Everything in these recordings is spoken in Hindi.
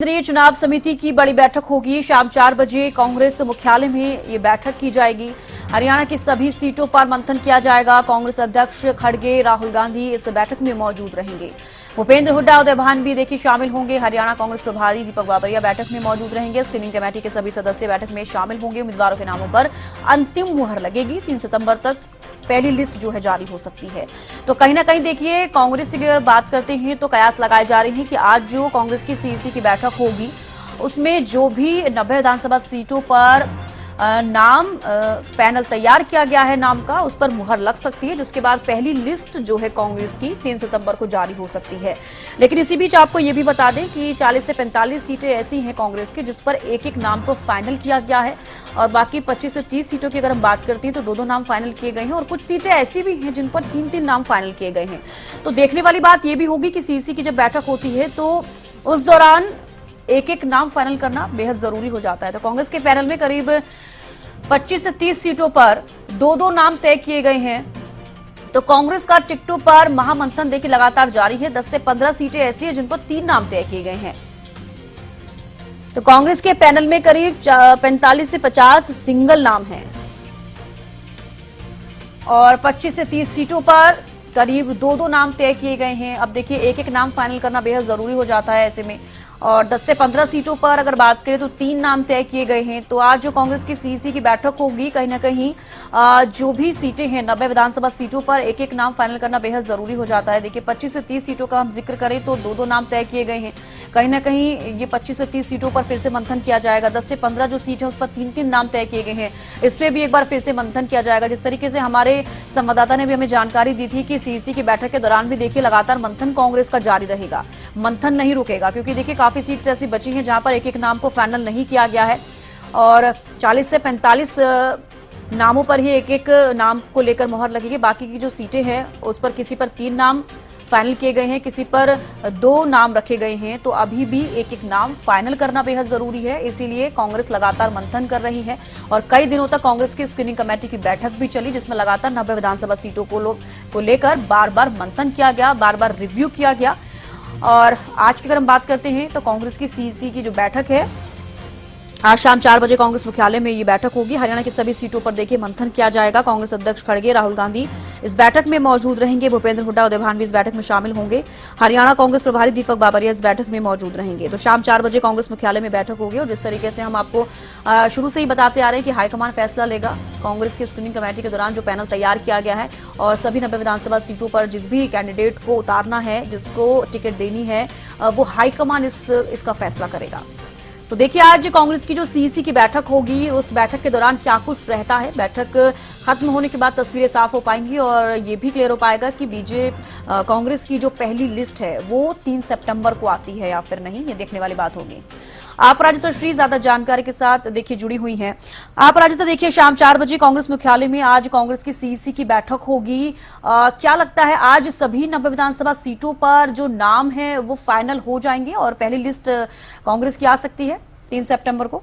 स्तरीय चुनाव समिति की बड़ी बैठक होगी। शाम 4 बजे कांग्रेस मुख्यालय में ये बैठक की जाएगी। हरियाणा की सभी सीटों पर मंथन किया जाएगा। कांग्रेस अध्यक्ष खड़गे, राहुल गांधी इस बैठक में मौजूद रहेंगे। भूपेंद्र हुड्डा, उदय भान भी देखिए शामिल होंगे। हरियाणा कांग्रेस प्रभारी दीपक बाबरिया बैठक में मौजूद रहेंगे। स्क्रीनिंग कमेटी के सभी सदस्य बैठक में शामिल होंगे। उम्मीदवारों के नामों पर अंतिम मुहर लगेगी। 3 सितंबर तक पहली लिस्ट जो है जारी हो सकती है। तो कहीं ना कहीं देखिए कांग्रेस की अगर बात करते हैं तो कयास लगाए जा रहे हैं कि आज जो कांग्रेस की सीईसी की बैठक होगी उसमें जो भी 90 विधानसभा सीटों पर नाम पैनल तैयार किया गया है नाम का, उस पर मुहर लग सकती है, जिसके बाद पहली लिस्ट जो है कांग्रेस की 3 सितंबर को जारी हो सकती है। लेकिन इसी बीच आपको यह भी बता दें कि 40 से 45 सीटें ऐसी हैं कांग्रेस की जिस पर एक एक नाम को फाइनल किया गया है और बाकी 25 से 30 सीटों की अगर हम बात करते हैं तो 2-2 नाम फाइनल किए गए हैं और कुछ सीटें ऐसी भी हैं जिन पर 3-3 नाम फाइनल किए गए हैं। तो देखने वाली बात यह भी होगी कि सीईसी की जब बैठक होती है तो उस दौरान एक एक नाम फाइनल करना बेहद जरूरी हो जाता है। तो कांग्रेस के पैनल में करीब 25 से 30 सीटों पर 2-2 नाम तय किए गए हैं। तो कांग्रेस का टिकटों पर महामंथन देखिए लगातार जारी है। 10 से 15 सीटें ऐसी हैं जिन पर 3 नाम तय किए गए हैं। तो कांग्रेस के पैनल में करीब 45 से 50 सिंगल नाम हैं और 25 से 30 सीटों पर करीब 2-2 नाम तय किए गए हैं। अब देखिए एक एक नाम फाइनल करना बेहद जरूरी हो जाता है ऐसे में। और 10 से 15 सीटों पर अगर बात करें तो 3 नाम तय किए गए हैं। तो आज जो कांग्रेस की सीईसी की बैठक होगी कहीं ना कहीं जो भी सीटें हैं 90 विधानसभा सीटों पर एक एक नाम फाइनल करना बेहद जरूरी हो जाता है। देखिए 25 से 30 सीटों का हम जिक्र करें तो 2-2 नाम तय किए गए हैं। कहीं ना कहीं ये 25 से 30 सीटों पर फिर से मंथन किया जाएगा। 10 से 15 जो सीट है उस पर 3-3 नाम तय किए गए हैं। इस पर भी एक बार फिर से मंथन किया जाएगा। जिस तरीके से हमारे संवाददाता ने भी हमें जानकारी दी थी कि सीईसी की बैठक के दौरान भी देखिए लगातार मंथन कांग्रेस का जारी रहेगा। मंथन नहीं रुकेगा क्योंकि देखिए काफी सीट्स ऐसी बची हैं जहां पर एक एक नाम को फाइनल नहीं किया गया है और 40 से 45 नामों पर ही एक एक नाम को लेकर मुहर लगेगी। बाकी की जो सीटें हैं उस पर किसी पर 3 नाम फाइनल किए गए हैं, किसी पर 2 नाम रखे गए हैं। तो अभी भी एक एक नाम फाइनल करना बेहद जरूरी है। इसीलिए कांग्रेस लगातार मंथन कर रही है और कई दिनों तक कांग्रेस की स्क्रीनिंग कमेटी की बैठक भी चली जिसमें लगातार 90 विधानसभा सीटों को लेकर बार बार मंथन किया गया, बार बार रिव्यू किया गया। और आज की अगर हम बात करते हैं तो कांग्रेस की सीईसी की जो बैठक है आज शाम 4 बजे कांग्रेस मुख्यालय में ये बैठक होगी। हरियाणा की सभी सीटों पर देखिए मंथन किया जाएगा। कांग्रेस अध्यक्ष खड़गे, राहुल गांधी इस बैठक में मौजूद रहेंगे। भूपेंद्र हुड्डा, उदय भान भी इस बैठक में शामिल होंगे। हरियाणा कांग्रेस प्रभारी दीपक बाबरिया इस बैठक में मौजूद रहेंगे। तो शाम 4 बजे कांग्रेस मुख्यालय में बैठक होगी और जिस तरीके से हम आपको शुरू से ही बताते आ रहे हैं कि हाईकमान फैसला लेगा। कांग्रेस की स्क्रीनिंग कमेटी के दौरान जो पैनल तैयार किया गया है और सभी 90 विधानसभा सीटों पर जिस भी कैंडिडेट को उतारना है, जिसको टिकट देनी है, वो हाईकमान इसका फैसला करेगा। तो देखिए आज कांग्रेस की जो सीईसी की बैठक होगी उस बैठक के दौरान क्या कुछ रहता है। बैठक खत्म होने के बाद तस्वीरें साफ हो पाएंगी और ये भी क्लियर हो पाएगा कि कांग्रेस की जो पहली लिस्ट है वो 3 सितंबर को आती है या फिर नहीं, ये देखने वाली बात होगी। आप राजिता श्री ज्यादा जानकारी के साथ देखिए जुड़ी हुई हैं। आप राजिता देखिए शाम 4 बजे कांग्रेस मुख्यालय में आज कांग्रेस की सीईसी की बैठक होगी। क्या लगता है आज सभी 90 विधानसभा सीटों पर जो नाम है वो फाइनल हो जाएंगे और पहली लिस्ट कांग्रेस की आ सकती है 3 सितंबर को?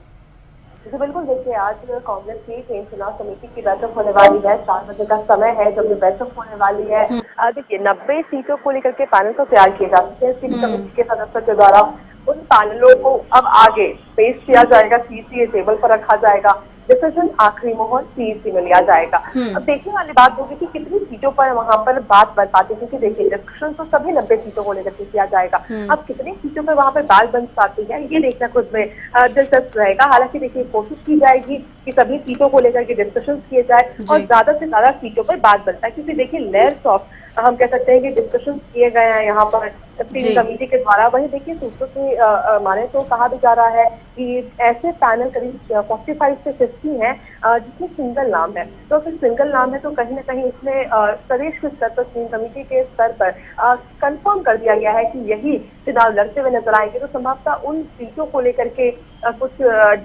जी बिल्कुल, देखिए आज कांग्रेस की केंद्रीय चुनाव समिति की बैठक होने वाली है। 4 बजे का समय है जब ये बैठक होने वाली है। देखिए 90 सीटों को लेकर के पैनल तो तैयार किए जा चुके हैं समिति के सदस्यों के द्वारा। उन पैनलों को अब आगे पेश किया जाएगा, सीईसी टेबल पर रखा जाएगा। डिसीजन आखिरी मोहर सीईसी में लिया जाएगा। अब देखने वाली बात होगी कि कितनी सीटों पर वहां पर बात बन पाती है क्योंकि देखिए डिस्कशन तो सभी 90 सीटों को लेकर के किया जाएगा। अब कितनी सीटों पर वहां पर बात बन पाती है ये देखना खुद में दिलचस्प रहेगा। हालांकि देखिए कोशिश की जाएगी कि सभी सीटों को लेकर के डिस्कशन किए जाए और ज्यादा से ज्यादा सीटों पर बात बनता है क्योंकि देखिए लेयर्स ऑफ हम कह सकते हैं कि डिस्कशन किए गए हैं यहाँ पर स्क्रीनिंग कमेटी के द्वारा। वही देखिए सूत्रों से माने तो कहा भी जा रहा है कि ऐसे पैनल करीब 45 से 50 हैं जिसमें सिंगल नाम है। तो फिर सिंगल नाम है तो कहीं ना कहीं इसमें प्रदेश के स्तर पर स्क्रीनिंग कमेटी के स्तर पर कंफर्म कर दिया गया है कि यही चुनाव लड़ते हुए नजर आएंगे। तो संभवतः उन सीटों को लेकर के कुछ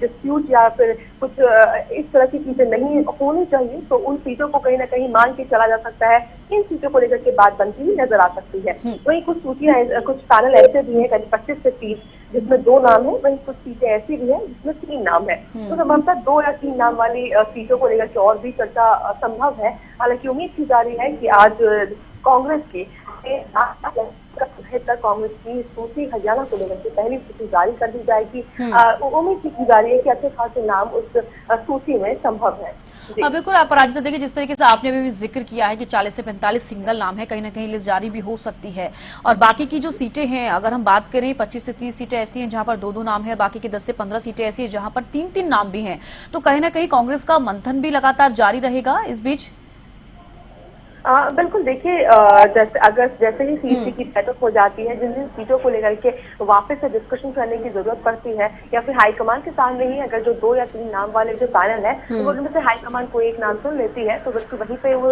डिस्प्यूट या फिर कुछ इस तरह की चीजें नहीं होनी चाहिए। तो उन सीटों को कहीं ना कहीं मान के चला जा सकता है। इन सीटों को लेकर के बात बनती हुई नजर आ सकती है। वही कुछ सूचियां कुछ पैनल ऐसे भी हैं करीब 25 से 30 जिसमें 2 नाम है। वही कुछ सीटें ऐसी भी हैं जिसमें 3 नाम है। तो संभवतः 2 या 3 नाम वाली सीटों को लेकर के और भी चर्चा संभव है। हालांकि उम्मीद की जा रही है कि आज कांग्रेस की तक कांग्रेस की सूची हरियाणा को लेकर के पहली सूची जारी कर दी जाएगी। उम्मीद की जा रही है कि अच्छे खासे नाम उस सूची में संभव है। बिल्कुल अपराजिता, देखिए जिस तरीके से आपने अभी भी जिक्र किया है कि 40 से 45 सिंगल नाम है, कहीं ना कहीं लिस्ट जारी भी हो सकती है। और बाकी की जो सीटें हैं, अगर हम बात करें 25 से 30 सीटें ऐसी हैं जहां पर 2-2 नाम है, बाकी की 10 से 15 सीटें ऐसी हैं जहां पर 3-3 नाम भी हैं। तो कहीं ना कहीं कांग्रेस का मंथन भी लगातार जारी रहेगा इस बीच। बिल्कुल, देखिए जैसे ही सीट की बैठक हो जाती है, जिन जिन सीटों को लेकर के वापस से डिस्कशन करने की जरूरत पड़ती है, या फिर हाईकमान के सामने ही अगर जो 2 या 3 नाम वाले जो पैनल है, तो उनमें से हाईकमान को एक नाम चुन लेती है, तो बिल्कुल वहीं पे वो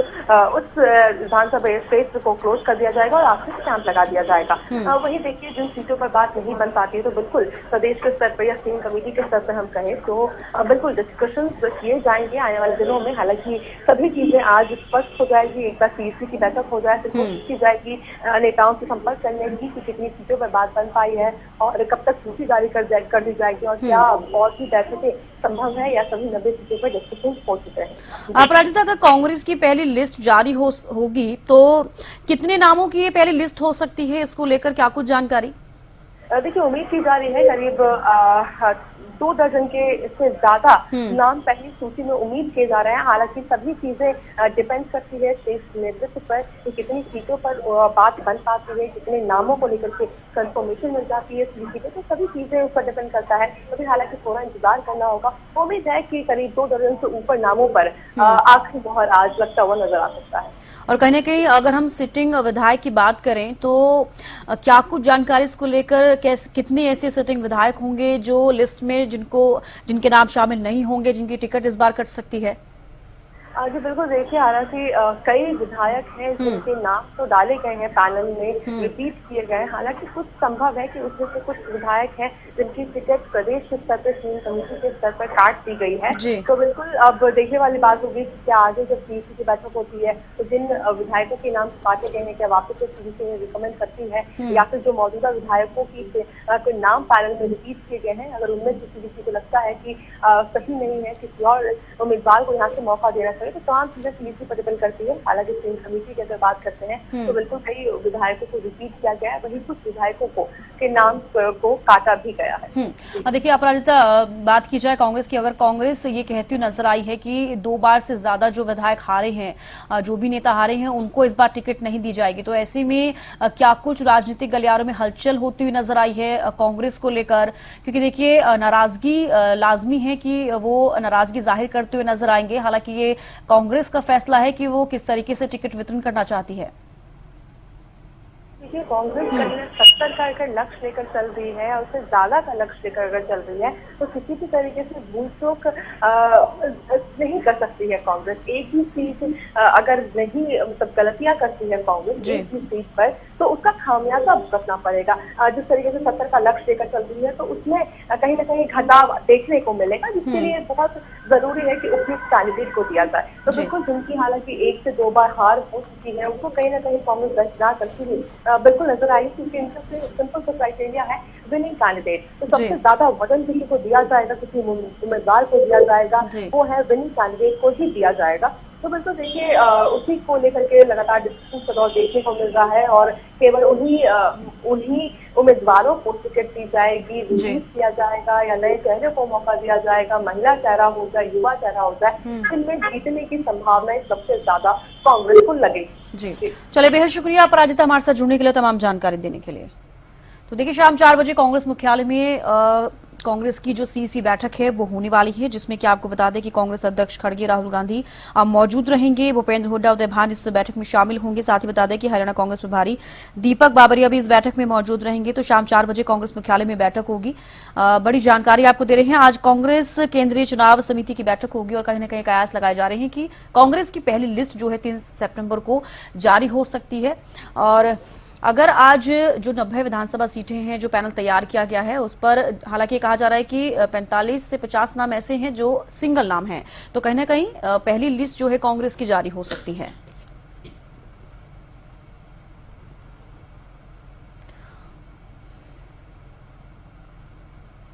उस विधानसभा स्पेस को क्लोज कर दिया जाएगा और आखिरी स्टैंप लगा दिया जाएगा। वहीं देखिए जिन सीटों पर बात नहीं बन पाती है, तो बिल्कुल प्रदेश के स्तर पर या स्टीयरिंग कमेटी के स्तर पर हम कहें तो बिल्कुल डिस्कशन किए जाएंगे आने वाले दिनों में। हालांकि सभी चीजें आज स्पष्ट हो जाएगी, एक बार सीईसी की बैठक हो जाए, फिर कोशिश की जाएगी नेताओं से संपर्क करने की कि कितनी सीटों पर बात बन पाई है और कब तक सूची जारी कर दी जाएगी और क्या और भी बैठकें संभव है या सभी 90 सीटों पर डिस्कशन हो चुके हैं। अपराजिता, अगर कांग्रेस की पहली लिस्ट जारी होगी तो कितने नामों की ये पहली लिस्ट हो सकती है, इसको लेकर क्या कुछ जानकारी? देखिए उम्मीद की जा रही है करीब 2 दर्जन के इससे ज्यादा नाम पहली सूची में उम्मीद किए जा रहे हैं। हालांकि सभी चीजें डिपेंड करती है शीर्ष नेतृत्व पर कि कितनी सीटों पर बात बन पाती है, कितने नामों को लेकर के कंफर्मेशन मिल जाती है सीट पे, तो सभी चीजें उस पर डिपेंड करता है। तो फिर हालांकि थोड़ा इंतजार करना होगा। उम्मीद है कि करीब 2 दर्जन से ऊपर नामों पर आखिरी मोहर आज लगता हुआ नजर आ सकता है। और कहीं ना कहीं अगर हम सिटिंग विधायक की बात करें तो क्या कुछ जानकारी इसको लेकर, कितने ऐसे सिटिंग विधायक होंगे जो लिस्ट में जिनके नाम शामिल नहीं होंगे, जिनकी टिकट इस बार कट सकती है? जी बिल्कुल, देखिए हालांकि कई विधायक हैं जिनके नाम तो डाले गए हैं पैनल में, रिपीट किए गए हैं। हालांकि कुछ संभव है कि उसमें से कुछ विधायक हैं जिनकी टिकट प्रदेश के स्तर पर स्टीयरिंग कमेटी के स्तर पर काट दी गई है। तो बिल्कुल अब देखने वाली बात होगी कि क्या आगे जब सीईसी की बैठक होती है तो जिन विधायकों के नाम काटे गए हैं क्या वापस से सीईसी में रिकमेंड करती है, या फिर जो मौजूदा विधायकों के नाम पैनल में रिपीट किए गए हैं, अगर उनमें से सीईसी को लगता है कि सही नहीं है, किसी और उम्मीदवार को यहाँ से मौका देना चाहिए, तो तमाम चीजें सीईसी पर डिपेंड करती है। हालांकि स्टीयरिंग कमेटी की अगर बात करते हैं तो बिल्कुल कई विधायकों को रिपीट किया गया है, वहीं कुछ विधायकों के नाम को काटा भी गया है। देखिए अपराजिता, बात की जाए कांग्रेस की, अगर कांग्रेस ये कहती हुई नजर आई है कि 2 बार से ज्यादा जो विधायक हारे हैं, जो भी नेता हारे हैं, उनको इस बार टिकट नहीं दी जाएगी, तो ऐसे में क्या कुछ राजनीतिक गलियारों में हलचल होती हुई नजर आई है कांग्रेस को लेकर? क्योंकि देखिए नाराजगी लाजमी है कि वो नाराजगी जाहिर करते हुए नजर आएंगे। हालांकि ये कांग्रेस का फैसला है कि वो किस तरीके से टिकट वितरण करना चाहती है। देखिए कांग्रेस कहीं 70 का अगर लक्ष्य लेकर चल रही है और उससे ज्यादा का लक्ष्य लेकर अगर चल रही है, तो किसी भी तरीके से भूल चूक नहीं कर सकती है कांग्रेस। एक ही सीट अगर नहीं मतलब गलतियां करती है कांग्रेस एक ही सीट पर, तो उसका खामियाजा भुगतना पड़ेगा। जिस तरीके से 70 का लक्ष्य लेकर चल रही है, तो उसमें कहीं ना कहीं घटाव देखने को मिलेगा, जिसके लिए बहुत जरूरी है कि उपयुक्त कैंडिडेट को दिया जाए। तो बिल्कुल जिनकी हालांकि 1 से 2 बार हार हो चुकी है, उनको कहीं ना कहीं कांग्रेस दरकिनार करती हुई बिल्कुल नजर आई, क्योंकि इनका सिंपल सा क्राइटेरिया है विनिंग कैंडिडेट। तो सबसे ज्यादा वजन किसी को दिया जाएगा, किसी उम्मीदवार को दिया जाएगा, वो है विनिंग कैंडिडेट को ही दिया जाएगा। तो बिल्कुल देखिए उसी को लेकर के लगातार डिस्कशन का दौर देखने को मिल रहा है और केवल उन्हीं उम्मीदवारों को टिकट दी जाएगी, रिलीज किया जाएगा या नए चेहरे को मौका दिया जाएगा, महिला चेहरा हो जाए, युवा चेहरा हो जाए, इनमें जीतने की संभावनाएं सबसे ज्यादा कांग्रेस को लगेगी। जी चलिए, बेहद शुक्रिया अपराजिता हमारे साथ जुड़ने के लिए, तमाम जानकारी देने के लिए। तो देखिए शाम 4 बजे कांग्रेस मुख्यालय में कांग्रेस की जो सीईसी बैठक है वो होने वाली है, जिसमें कि आपको बता दें कि कांग्रेस अध्यक्ष खड़गे राहुल गांधी मौजूद रहेंगे, भूपेंद्र हुड्डा उदय भान इस बैठक में शामिल होंगे। साथ ही बता दें कि हरियाणा कांग्रेस प्रभारी दीपक बाबरिया भी इस बैठक में मौजूद रहेंगे। तो शाम 4 बजे कांग्रेस मुख्यालय में बैठक होगी। बड़ी जानकारी आपको दे रहे हैं, आज कांग्रेस केंद्रीय चुनाव समिति की बैठक होगी और कहीं ना कहीं कयास लगाए जा रहे हैं कि कांग्रेस की पहली लिस्ट जो है 3 सितंबर को जारी हो सकती है। और अगर आज जो 90 विधानसभा सीटें हैं जो पैनल तैयार किया गया है, उस पर हालांकि कहा जा रहा है कि 45 से 50 नाम ऐसे हैं जो सिंगल नाम हैं, तो कहीं ना कहीं पहली लिस्ट जो है कांग्रेस की जारी हो सकती है।